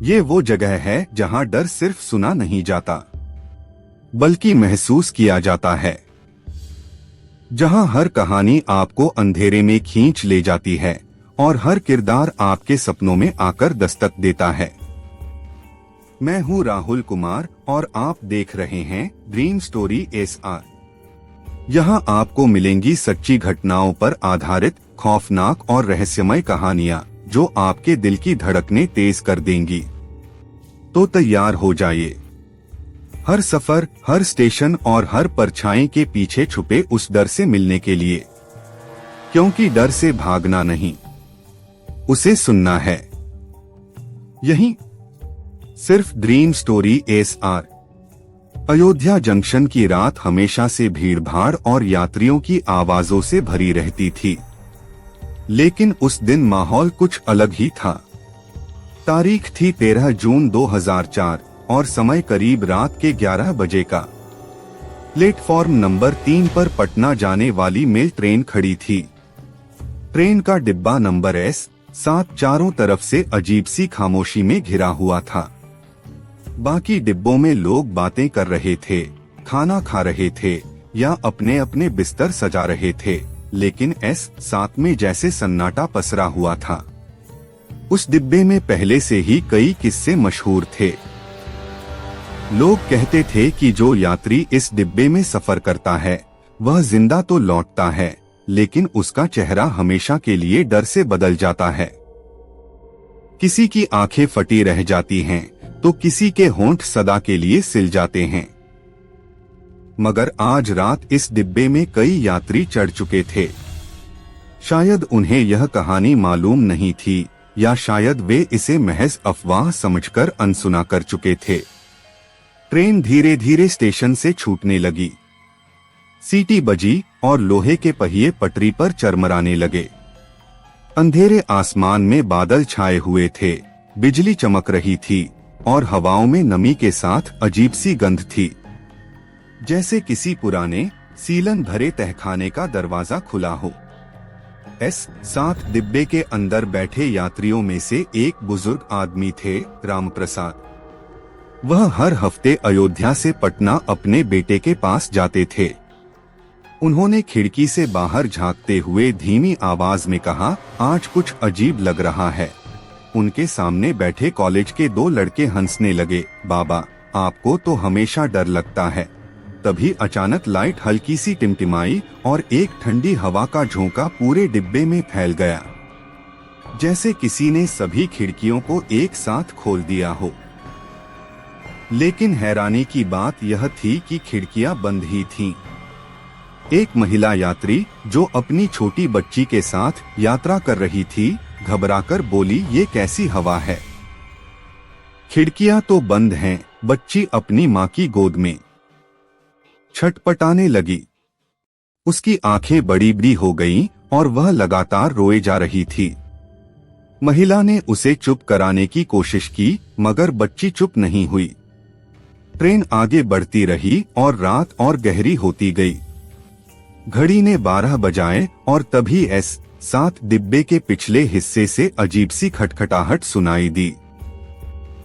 ये वो जगह है जहां डर सिर्फ सुना नहीं जाता बल्कि महसूस किया जाता है, जहां हर कहानी आपको अंधेरे में खींच ले जाती है और हर किरदार आपके सपनों में आकर दस्तक देता है। मैं हूं राहुल कुमार और आप देख रहे हैं ड्रीम स्टोरी SR। यहां आपको मिलेंगी सच्ची घटनाओं पर आधारित खौफनाक और रहस्यमय कहानियां जो आपके दिल की धड़कनें तेज कर देंगी। तो तैयार हो जाइए। हर सफर, हर स्टेशन और हर परछाई के पीछे छुपे उस डर से मिलने के लिए, क्योंकि डर से भागना नहीं, उसे सुनना है। यही सिर्फ dream story SR। Ayodhya junction की रात हमेशा से भीड़भाड़ और यात्रियों की आवाजों से भरी रहती थी, लेकिन उस दिन माहौल कुछ अलग ही था। तारीख थी 13 जून 2004 और समय करीब रात के 11 बजे का। प्लेटफॉर्म नंबर 3 पर पटना जाने वाली मेल ट्रेन खड़ी थी। ट्रेन का डिब्बा नंबर S7 चारों तरफ से अजीब सी खामोशी में घिरा हुआ था। बाकी डिब्बों में लोग बातें कर रहे थे, खाना खा रहे थे या अपने अपने बिस्तर सजा रहे थे, लेकिन S7 में जैसे सन्नाटा पसरा हुआ था। उस डिब्बे में पहले से ही कई किस्से मशहूर थे। लोग कहते थे कि जो यात्री इस डिब्बे में सफर करता है वह जिंदा तो लौटता है, लेकिन उसका चेहरा हमेशा के लिए डर से बदल जाता है। किसी की आंखें फटी रह जाती हैं, तो किसी के होंठ सदा के लिए सिल जाते हैं। मगर आज रात इस डिब्बे में कई यात्री चढ़ चुके थे। शायद उन्हें यह कहानी मालूम नहीं थी, या शायद वे इसे महज अफवाह समझकर अनसुना कर चुके थे। ट्रेन धीरे धीरे स्टेशन से छूटने लगी। सीटी बजी और लोहे के पहिए पटरी पर चरमराने लगे। अंधेरे आसमान में बादल छाए हुए थे, बिजली चमक रही थी और हवाओं में नमी के साथ अजीब सी गंध थी, जैसे किसी पुराने सीलन भरे तहखाने का दरवाजा खुला हो। S7 डिब्बे के अंदर बैठे यात्रियों में से एक बुजुर्ग आदमी थे, राम प्रसाद। वह हर हफ्ते अयोध्या से पटना अपने बेटे के पास जाते थे। उन्होंने खिड़की से बाहर झांकते हुए धीमी आवाज में कहा, आज कुछ अजीब लग रहा है। उनके सामने बैठे कॉलेज के 2 लड़के हंसने लगे। बाबा, आपको तो हमेशा डर लगता है। तभी अचानक लाइट हल्की सी टिमटिमाई और एक ठंडी हवा का झोंका पूरे डिब्बे में फैल गया, जैसे किसी ने सभी खिड़कियों को एक साथ खोल दिया हो। लेकिन हैरानी की बात यह थी कि खिड़कियां बंद ही थीं। एक महिला यात्री जो अपनी छोटी बच्ची के साथ यात्रा कर रही थी, घबराकर बोली, ये कैसी हवा है? खिड़कियां तो बंद हैं। बच्ची अपनी मां की गोद में छटपटाने लगी। उसकी आंखें बड़ी बड़ी हो गईं और वह लगातार रोए जा रही थी। महिला ने उसे चुप कराने की कोशिश की, मगर बच्ची चुप नहीं हुई। ट्रेन आगे बढ़ती रही और रात और गहरी होती गई। घड़ी ने 12 बजाए और तभी S7 डिब्बे के पिछले हिस्से से अजीब सी खटखटाहट सुनाई दी,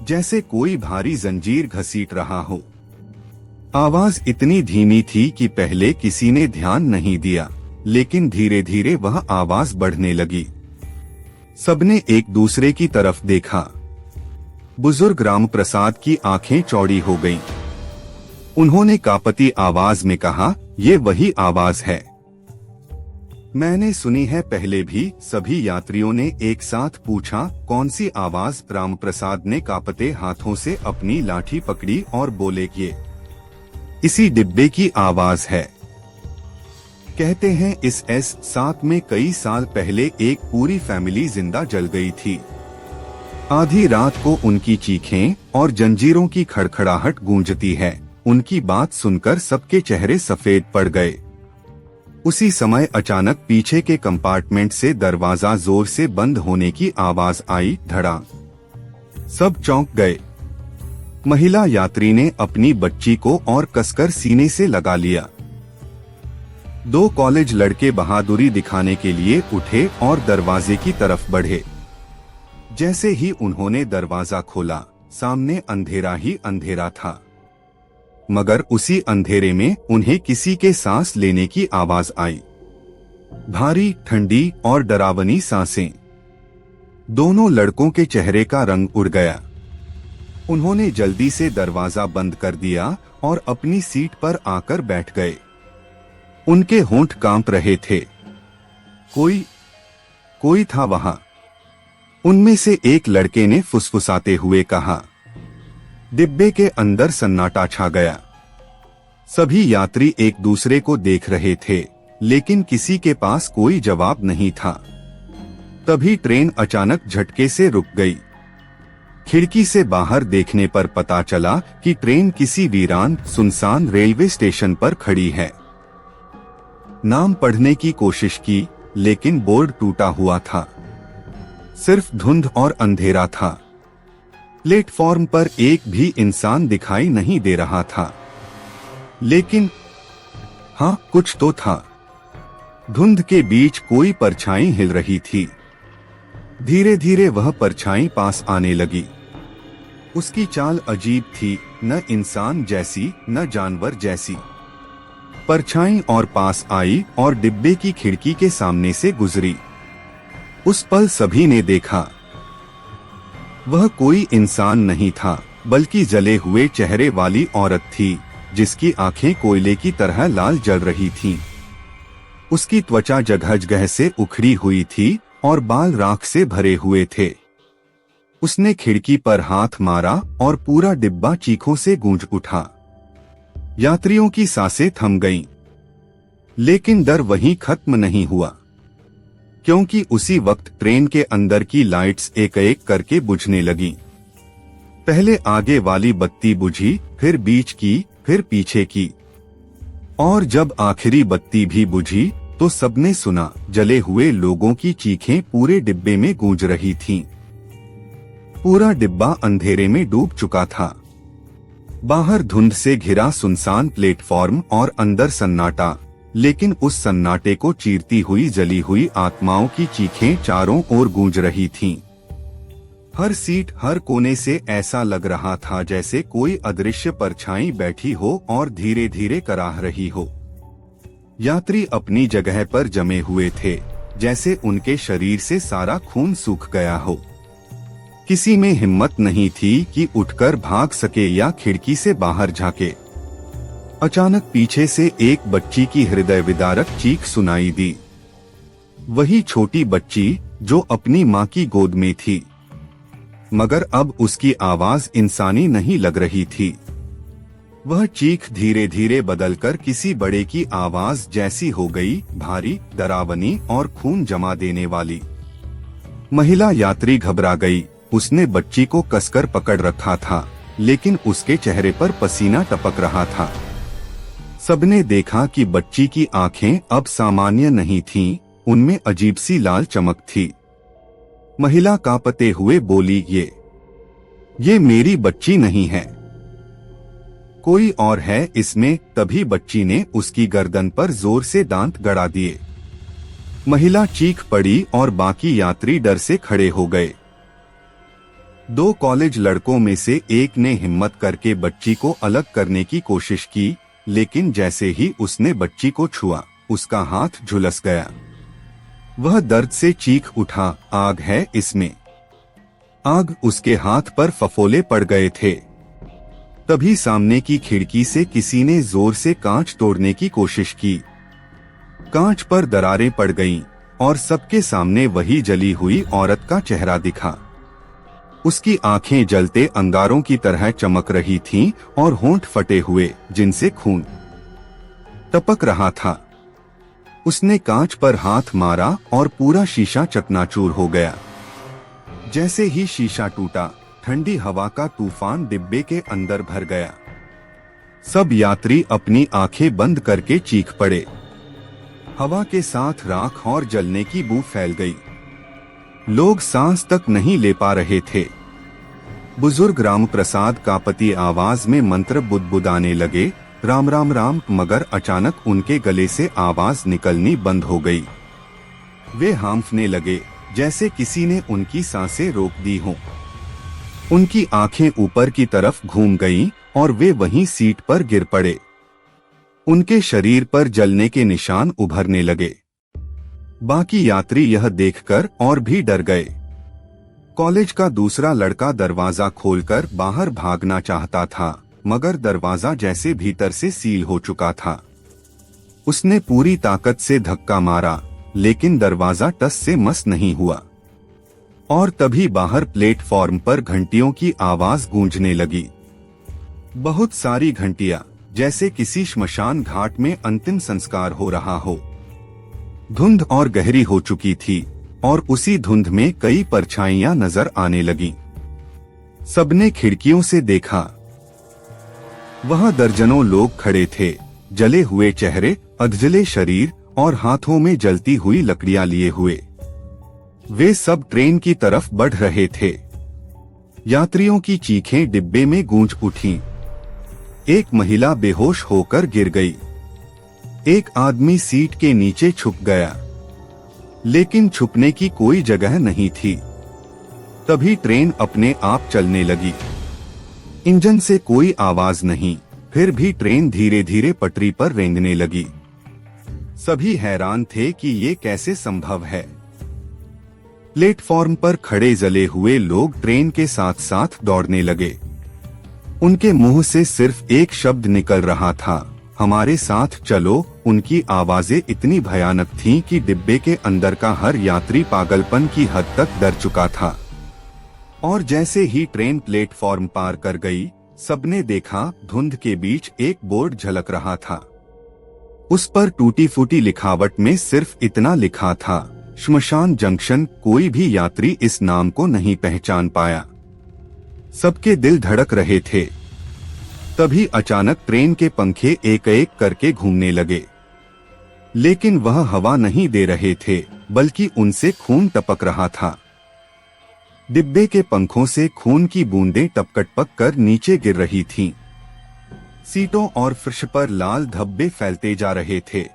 जैसे कोई भारी जंजीर घसीट रहा हो। आवाज इतनी धीमी थी कि पहले किसी ने ध्यान नहीं दिया, लेकिन धीरे धीरे वह आवाज बढ़ने लगी। सबने एक दूसरे की तरफ देखा। बुजुर्ग राम प्रसाद की आंखें चौड़ी हो गईं। उन्होंने कांपती आवाज में कहा, ये वही आवाज है, मैंने सुनी है पहले भी। सभी यात्रियों ने एक साथ पूछा, कौन सी आवाज? राम प्रसाद ने कांपते हाथों से अपनी लाठी पकड़ी और बोले, ये इसी डिब्बे की आवाज है। कहते हैं इस S7 में कई साल पहले एक पूरी फैमिली जिंदा जल गई थी। आधी रात को उनकी चीखें और जंजीरों की खड़खड़ाहट गूंजती है। उनकी बात सुनकर सबके चेहरे सफेद पड़ गए। उसी समय अचानक पीछे के कंपार्टमेंट से दरवाजा जोर से बंद होने की आवाज आई, धड़ाम। सब चौंक गए। महिला यात्री ने अपनी बच्ची को और कसकर सीने से लगा लिया। 2 कॉलेज लड़के बहादुरी दिखाने के लिए उठे और दरवाजे की तरफ बढ़े। जैसे ही उन्होंने दरवाजा खोला, सामने अंधेरा ही अंधेरा था, मगर उसी अंधेरे में उन्हें किसी के सांस लेने की आवाज आई। भारी, ठंडी और डरावनी सांसें। दोनों लड़कों के चेहरे का रंग उड़ गया। उन्होंने जल्दी से दरवाजा बंद कर दिया और अपनी सीट पर आकर बैठ गए। उनके होंठ कांप रहे थे। कोई था वहां। उनमें से एक लड़के ने फुसफुसाते हुए कहा। डिब्बे के अंदर सन्नाटा छा गया। सभी यात्री एक दूसरे को देख रहे थे, लेकिन किसी के पास कोई जवाब नहीं था। तभी ट्रेन अचानक झटके से रुक गई। खिड़की से बाहर देखने पर पता चला कि ट्रेन किसी वीरान, सुनसान रेलवे स्टेशन पर खड़ी है। नाम पढ़ने की कोशिश की, लेकिन बोर्ड टूटा हुआ था। सिर्फ धुंध और अंधेरा था। प्लेटफॉर्म पर एक भी इंसान दिखाई नहीं दे रहा था। लेकिन हाँ, कुछ तो था। धुंध के बीच कोई परछाई हिल रही थी। धीरे धीरे वह परछाई पास आने लगी। उसकी चाल अजीब थी, न इंसान जैसी न जानवर जैसी। परछाई और पास आई और डिब्बे की खिड़की के सामने से गुजरी। उस पल सभी ने देखा। वह कोई इंसान नहीं था, बल्कि जले हुए चेहरे वाली औरत थी, जिसकी आंखें कोयले की तरह लाल जल रही थीं। उसकी त्वचा जगह जगह से उखड़ी हुई थी और बाल राख से भरे हुए थे। उसने खिड़की पर हाथ मारा और पूरा डिब्बा चीखों से गूंज उठा। यात्रियों की सांसें थम गईं। लेकिन डर वहीं खत्म नहीं हुआ, क्योंकि उसी वक्त ट्रेन के अंदर की लाइट्स एक एक करके बुझने लगीं। पहले आगे वाली बत्ती बुझी, फिर बीच की, फिर पीछे की, और जब आखिरी बत्ती भी बुझी तो सबने सुना जले हुए लोगों की चीखें पूरे डिब्बे में गूंज रही थीं। पूरा डिब्बा अंधेरे में डूब चुका था। बाहर धुंध से घिरा सुनसान प्लेटफॉर्म और अंदर सन्नाटा, लेकिन उस सन्नाटे को चीरती हुई जली हुई आत्माओं की चीखें चारों ओर गूंज रही थीं। हर सीट, हर कोने से ऐसा लग रहा था जैसे कोई अदृश्य परछाई बैठी हो और धीरे धीरे कराह रही हो। यात्री अपनी जगह पर जमे हुए थे, जैसे उनके शरीर से सारा खून सूख गया हो। किसी में हिम्मत नहीं थी कि उठकर भाग सके या खिड़की से बाहर झांके। अचानक पीछे से एक बच्ची की हृदय विदारक चीख सुनाई दी। वही छोटी बच्ची जो अपनी माँ की गोद में थी, मगर अब उसकी आवाज इंसानी नहीं लग रही थी। वह चीख धीरे धीरे बदलकर किसी बड़े की आवाज जैसी हो गई, भारी, डरावनी और खून जमा देने वाली। महिला यात्री घबरा गई। उसने बच्ची को कसकर पकड़ रखा था, लेकिन उसके चेहरे पर पसीना टपक रहा था। सबने देखा कि बच्ची की आंखें अब सामान्य नहीं थीं, उनमें अजीब सी लाल चमक थी। महिला कांपते हुए बोली, ये मेरी बच्ची नहीं है, कोई और है इसमें। तभी बच्ची ने उसकी गर्दन पर जोर से दांत गड़ा दिए। महिला चीख पड़ी और बाकी यात्री डर से खड़े हो गए। 2 कॉलेज लड़कों में से एक ने हिम्मत करके बच्ची को अलग करने की कोशिश की, लेकिन जैसे ही उसने बच्ची को छुआ, उसका हाथ झुलस गया। वह दर्द से चीख उठा, आग है इसमें। आग उसके हाथ पर फफोले पड़ गए थे। तभी सामने की खिड़की से किसी ने जोर से कांच तोड़ने की कोशिश की। कांच पर दरारें पड़ गईं और सबके सामने वही जली हुई औरत का चेहरा दिखा। उसकी आंखें जलते अंगारों की तरह चमक रही थीं और होंठ फटे हुए, जिनसे खून टपक रहा था। उसने कांच पर हाथ मारा और पूरा शीशा चकनाचूर हो गया। जैसे ही शीशा टूटा, ठंडी हवा का तूफान डिब्बे के अंदर भर गया। सब यात्री अपनी आंखें बंद करके चीख पड़े। हवा के साथ राख और जलने की बू फैल गई। लोग सांस तक नहीं ले पा रहे थे। बुजुर्ग राम प्रसाद कांपती आवाज में मंत्र बुदबुदाने लगे, राम राम राम, मगर अचानक उनके गले से आवाज निकलनी बंद हो गई। वे हांफने लगे, जैसे किसी ने उनकी सांसें रोक दी हों। उनकी आंखें ऊपर की तरफ घूम गईं और वे वहीं सीट पर गिर पड़े। उनके शरीर पर जलने के निशान उभरने लगे। बाकी यात्री यह देखकर और भी डर गए। कॉलेज का दूसरा लड़का दरवाजा खोलकर बाहर भागना चाहता था, मगर दरवाजा जैसे भीतर से सील हो चुका था। उसने पूरी ताकत से धक्का मारा, लेकिन दरवाजा टस से मस नहीं हुआ। और तभी बाहर प्लेटफॉर्म पर घंटियों की आवाज गूंजने लगी। बहुत सारी घंटियां, जैसे किसी श्मशान घाट में अंतिम संस्कार हो रहा हो। धुंध और गहरी हो चुकी थी और उसी धुंध में कई परछाइयां नजर आने लगीं। सबने खिड़कियों से देखा। वहां दर्जनों लोग खड़े थे, जले हुए चेहरे, अधजले शरीर और हाथों में जलती हुई लकड़ियां लिए हुए। वे सब ट्रेन की तरफ बढ़ रहे थे। यात्रियों की चीखें डिब्बे में गूंज उठीं। एक महिला बेहोश होकर गिर गई। एक आदमी सीट के नीचे छुप गया, लेकिन छुपने की कोई जगह नहीं थी। तभी ट्रेन अपने आप चलने लगी। इंजन से कोई आवाज नहीं, फिर भी ट्रेन धीरे धीरे पटरी पर रेंगने लगी। सभी हैरान थे कि ये कैसे संभव है। प्लेटफॉर्म पर खड़े जले हुए लोग ट्रेन के साथ साथ दौड़ने लगे। उनके मुंह से सिर्फ एक शब्द निकल रहा था, हमारे साथ चलो। उनकी आवाजें इतनी भयानक थीं कि डिब्बे के अंदर का हर यात्री पागलपन की हद तक डर चुका था। और जैसे ही ट्रेन प्लेटफॉर्म पार कर गई, सबने देखा धुंध के बीच एक बोर्ड झलक रहा था। उस पर टूटी फूटी लिखावट में सिर्फ इतना लिखा था, श्मशान जंक्शन। कोई भी यात्री इस नाम को नहीं पहचान पाया। सबके दिल धड़क रहे थे। तभी अचानक ट्रेन के पंखे एक एक करके घूमने लगे, लेकिन वह हवा नहीं दे रहे थे, बल्कि उनसे खून टपक रहा था। डिब्बे के पंखों से खून की बूंदें टपक कर नीचे गिर रही थीं। सीटों और फर्श पर लाल धब्बे फैलते जा रहे थे।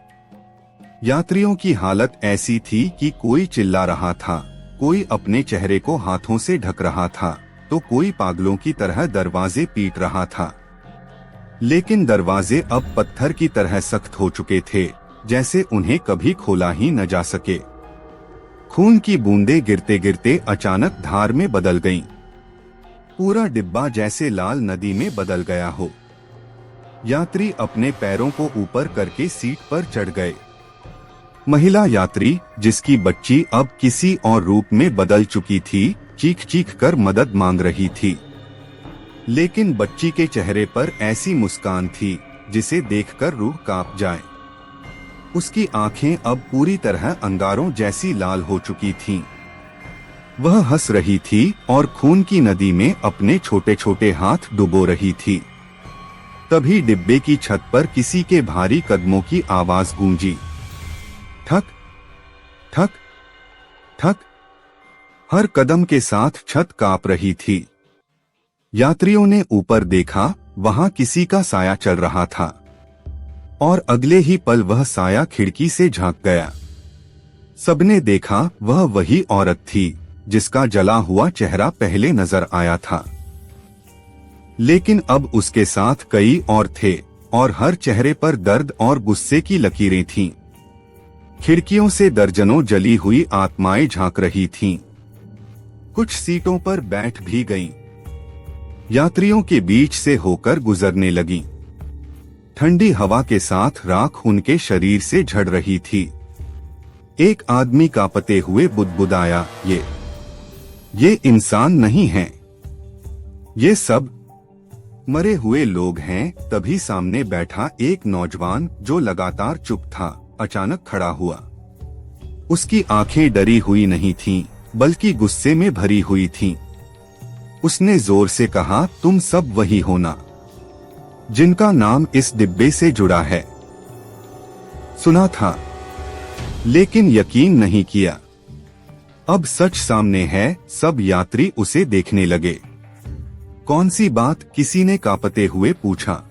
यात्रियों की हालत ऐसी थी कि कोई चिल्ला रहा था, कोई अपने चेहरे को हाथों से ढक रहा था, तो कोई पागलों की तरह दरवाजे पीट रहा था। लेकिन दरवाजे अब पत्थर की तरह सख्त हो चुके थे, जैसे उन्हें कभी खोला ही न जा सके। खून की बूंदें गिरते गिरते अचानक धार में बदल गईं। पूरा डिब्बा जैसे लाल नदी में बदल गया हो। यात्री अपने पैरों को ऊपर करके सीट पर चढ़ गए। महिला यात्री, जिसकी बच्ची अब किसी और रूप में बदल चुकी थी, चीख चीख कर मदद मांग रही थी। लेकिन बच्ची के चेहरे पर ऐसी मुस्कान थी जिसे देखकर रूह कांप जाए। उसकी आंखें अब पूरी तरह अंगारों जैसी लाल हो चुकी थीं। वह हंस रही थी और खून की नदी में अपने छोटे छोटे हाथ डुबो रही थी। तभी डिब्बे की छत पर किसी के भारी कदमों की आवाज गूंजी। ठक ठक ठक। हर कदम के साथ छत कांप रही थी। यात्रियों ने ऊपर देखा, वहां किसी का साया चल रहा था और अगले ही पल वह साया खिड़की से झांक गया। सबने देखा वह वही औरत थी जिसका जला हुआ चेहरा पहले नजर आया था, लेकिन अब उसके साथ कई और थे और हर चेहरे पर दर्द और गुस्से की लकीरें थीं। खिड़कियों से दर्जनों जली हुई आत्माएं झांक रही थीं। कुछ सीटों पर बैठ भी गईं। यात्रियों के बीच से होकर गुजरने लगीं। ठंडी हवा के साथ राख उनके शरीर से झड़ रही थी। एक आदमी कांपते हुए बुदबुदाया, ये इंसान नहीं हैं। ये सब मरे हुए लोग हैं। तभी सामने बैठा एक नौजवान, जो लगातार चुप था, अचानक खड़ा हुआ। उसकी आंखें डरी हुई नहीं थीं, बल्कि गुस्से में भरी हुई थीं। उसने जोर से कहा, तुम सब वही हो ना, जिनका नाम इस डिब्बे से जुड़ा है। सुना था, लेकिन यकीन नहीं किया। अब सच सामने है। सब यात्री उसे देखने लगे। कौन सी बात? किसी ने कांपते हुए पूछा।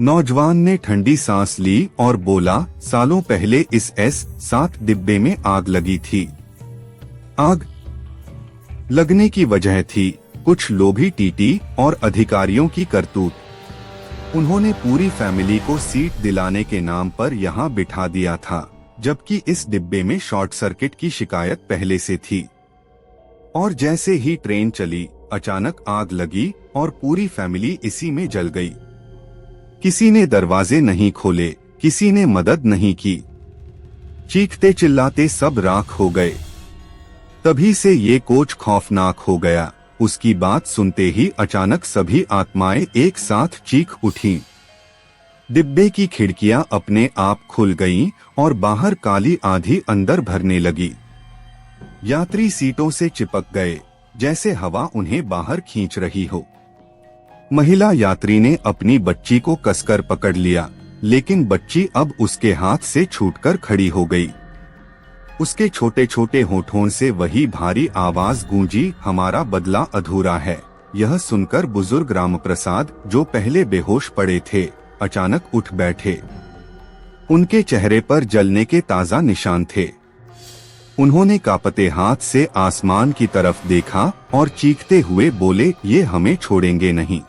नौजवान ने ठंडी सांस ली और बोला, सालों पहले इस S7 डिब्बे में आग लगी थी। आग लगने की वजह थी कुछ लोभी टीटी और अधिकारियों की करतूत। उन्होंने पूरी फैमिली को सीट दिलाने के नाम पर यहाँ बिठा दिया था, जबकि इस डिब्बे में शॉर्ट सर्किट की शिकायत पहले से थी। और जैसे ही ट्रेन चली, अचानक आग लगी और पूरी फैमिली इसी में जल गई। किसी ने दरवाजे नहीं खोले, किसी ने मदद नहीं की। चीखते चिल्लाते सब राख हो गए। तभी से ये कोच खौफनाक हो गया। उसकी बात सुनते ही अचानक सभी आत्माएं एक साथ चीख उठीं। डिब्बे की खिड़कियां अपने आप खुल गईं और बाहर काली आंधी अंदर भरने लगी। यात्री सीटों से चिपक गए, जैसे हवा उन्हें बाहर खींच रही हो। महिला यात्री ने अपनी बच्ची को कसकर पकड़ लिया, लेकिन बच्ची अब उसके हाथ से छूटकर खड़ी हो गई। उसके छोटे छोटे होठों से वही भारी आवाज गूंजी, हमारा बदला अधूरा है। यह सुनकर बुजुर्ग रामप्रसाद, जो पहले बेहोश पड़े थे, अचानक उठ बैठे। उनके चेहरे पर जलने के ताजा निशान थे। उन्होंने कांपते हाथ से आसमान की तरफ देखा और चीखते हुए बोले, ये हमें छोड़ेंगे नहीं,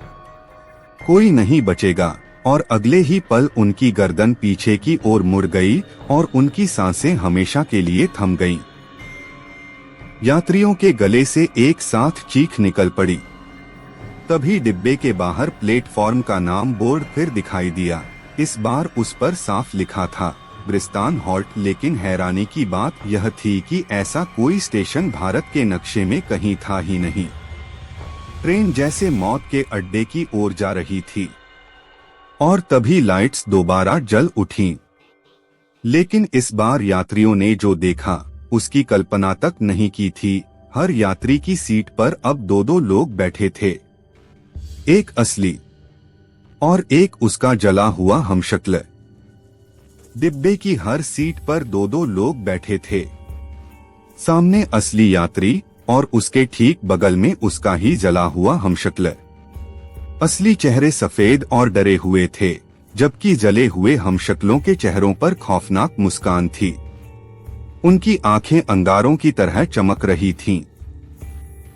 कोई नहीं बचेगा। और अगले ही पल उनकी गर्दन पीछे की ओर मुड़ गई और उनकी सांसें हमेशा के लिए थम गईं। यात्रियों के गले से एक साथ चीख निकल पड़ी। तभी डिब्बे के बाहर प्लेटफॉर्म का नाम बोर्ड फिर दिखाई दिया। इस बार उस पर साफ लिखा था, ब्रिस्तान हॉल्ट। लेकिन हैरानी की बात यह थी कि ऐसा कोई स्टेशन भारत के नक्शे में कहीं था ही नहीं। ट्रेन जैसे मौत के अड्डे की ओर जा रही थी। और तभी लाइट्स दोबारा जल उठीं। लेकिन इस बार यात्रियों ने जो देखा उसकी कल्पना तक नहीं की थी। हर यात्री की सीट पर अब दो दो लोग बैठे थे, एक असली और एक उसका जला हुआ हमशक्ल। डिब्बे की हर सीट पर दो दो लोग बैठे थे। सामने असली यात्री और उसके ठीक बगल में उसका ही जला हुआ हमशक्ल। असली चेहरे सफेद और डरे हुए थे, जबकि जले हुए हमशक्लों के चेहरों पर खौफनाक मुस्कान थी। उनकी आंखें अंगारों की तरह चमक रही थीं।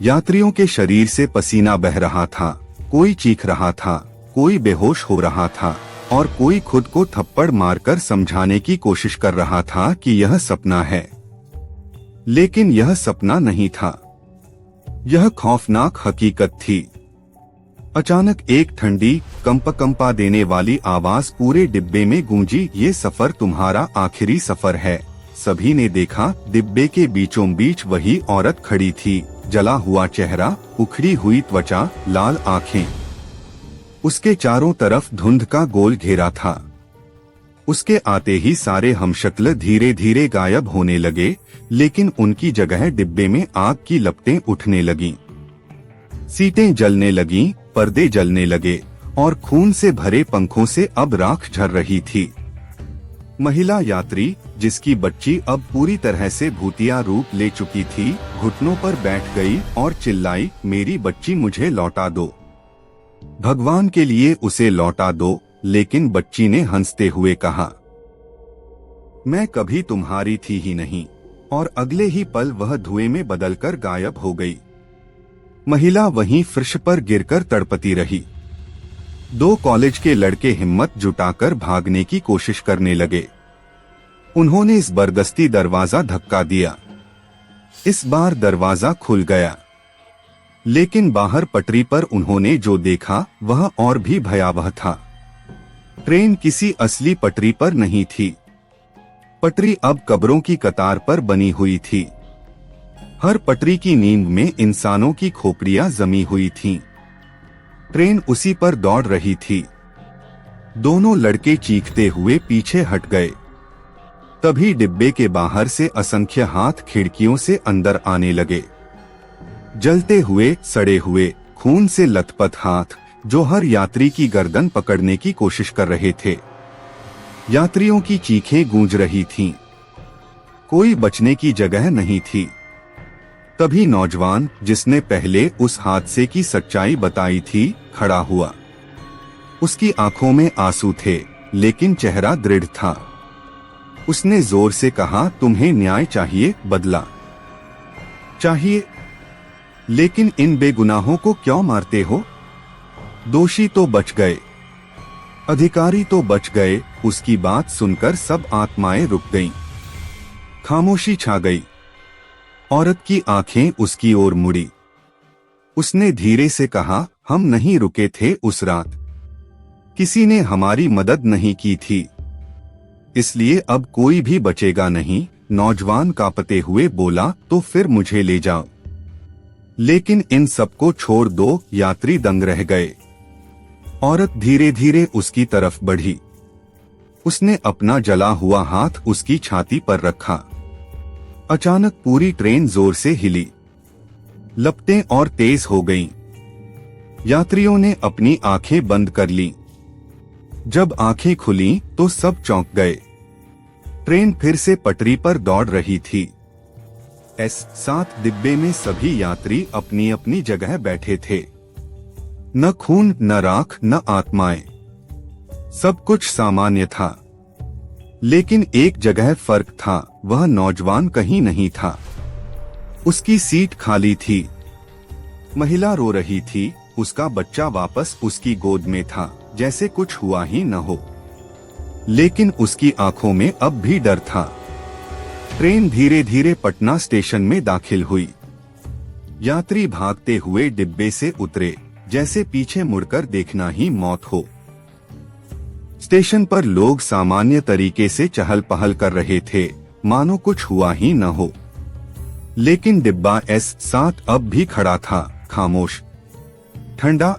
यात्रियों के शरीर से पसीना बह रहा था, कोई चीख रहा था, कोई बेहोश हो रहा था और कोई खुद को थप्पड़ मारकर समझाने की कोशिश कर रहा था कि यह सपना है। लेकिन यह सपना नहीं था, यह खौफनाक हकीकत थी। अचानक एक ठंडी, कंपा देने वाली आवाज पूरे डिब्बे में गूंजी, ये सफर तुम्हारा आखिरी सफर है। सभी ने देखा, डिब्बे के बीचों बीच वही औरत खड़ी थी, जला हुआ चेहरा, उखड़ी हुई त्वचा, लाल आंखें। उसके चारों तरफ धुंध का गोल घेरा था। उसके आते ही सारे हमशक्ल धीरे धीरे गायब होने लगे, लेकिन उनकी जगह डिब्बे में आग की लपटें उठने लगीं। सीटें जलने लगीं, पर्दे जलने लगे और खून से भरे पंखों से अब राख झर रही थी। महिला यात्री, जिसकी बच्ची अब पूरी तरह से भूतिया रूप ले चुकी थी, घुटनों पर बैठ गई और चिल्लाई, मेरी बच्ची मुझे लौटा दो, भगवान के लिए उसे लौटा दो। लेकिन बच्ची ने हंसते हुए कहा, मैं कभी तुम्हारी थी ही नहीं। और अगले ही पल वह धुएं में बदलकर गायब हो गई। महिला वहीं फर्श पर गिरकर तड़पती रही। दो कॉलेज के लड़के हिम्मत जुटाकर भागने की कोशिश करने लगे। उन्होंने इस बरदस्ती दरवाजा धक्का दिया। इस बार दरवाजा खुल गया, लेकिन बाहर पटरी पर उन्होंने जो देखा वह और भी भयावह था। ट्रेन किसी असली पटरी पर नहीं थी। पटरी अब कब्रों की कतार पर बनी हुई थी। हर पटरी की नींव में इंसानों की खोपड़ियां जमी हुई थीं। ट्रेन उसी पर दौड़ रही थी। दोनों लड़के चीखते हुए पीछे हट गए। तभी डिब्बे के बाहर से असंख्य हाथ खिड़कियों से अंदर आने लगे। जलते हुए, सड़े हुए, खून से लथपथ हाथ, जो हर यात्री की गर्दन पकड़ने की कोशिश कर रहे थे। यात्रियों की चीखें गूंज रही थीं। कोई बचने की जगह नहीं थी। तभी नौजवान, जिसने पहले उस हादसे की सच्चाई बताई थी, खड़ा हुआ। उसकी आंखों में आंसू थे, लेकिन चेहरा दृढ़ था। उसने जोर से कहा, तुम्हें न्याय चाहिए, बदला। चाहिए, लेकिन इन बेगुनाहों को क्यों मारते हो? दोषी तो बच गए, अधिकारी तो बच गए। उसकी बात सुनकर सब आत्माएं रुक गईं। खामोशी छा गई। औरत की आंखें उसकी ओर मुड़ी। उसने धीरे से कहा, हम नहीं रुके थे उस रात। किसी ने हमारी मदद नहीं की थी, इसलिए अब कोई भी बचेगा नहीं। नौजवान कांपते हुए बोला, तो फिर मुझे ले जाओ। लेकिन इन सबको छोड़ दो। यात्री दंग रह गए। औरत धीरे धीरे उसकी तरफ बढ़ी। उसने अपना जला हुआ हाथ उसकी छाती पर रखा। अचानक पूरी ट्रेन जोर से हिली। लपटें और तेज हो गईं। यात्रियों ने अपनी आंखें बंद कर लीं। जब आंखें खुलीं तो सब चौंक गए। ट्रेन फिर से पटरी पर दौड़ रही थी। S7 डिब्बे में सभी यात्री अपनी अपनी जगह बैठे थे। न खून, न राख, न आत्माएं। सब कुछ सामान्य था, लेकिन एक जगह फर्क था। वह नौजवान कहीं नहीं था। उसकी सीट खाली थी। महिला रो रही थी। उसका बच्चा वापस उसकी गोद में था, जैसे कुछ हुआ ही न हो। लेकिन उसकी आंखों में अब भी डर था। ट्रेन धीरे धीरे पटना स्टेशन में दाखिल हुई। यात्री भागते हुए डिब्बे से उतरे, जैसे पीछे मुड़कर देखना ही मौत हो। स्टेशन पर लोग सामान्य तरीके से चहल पहल कर रहे थे, मानो कुछ हुआ ही न हो। लेकिन डिब्बा S7 अब भी खड़ा था, खामोश, ठंडा,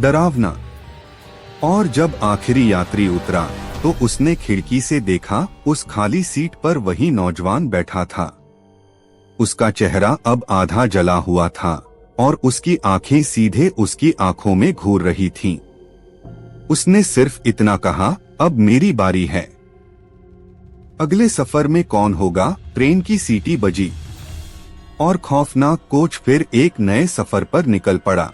डरावना। और जब आखिरी यात्री उतरा तो उसने खिड़की से देखा, उस खाली सीट पर वही नौजवान बैठा था। उसका चेहरा अब आधा जला हुआ था और उसकी आंखें सीधे उसकी आंखों में घूर रही थीं। उसने सिर्फ इतना कहा, अब मेरी बारी है। अगले सफर में कौन होगा? ट्रेन की सीटी बजी और खौफनाक कोच फिर एक नए सफर पर निकल पड़ा।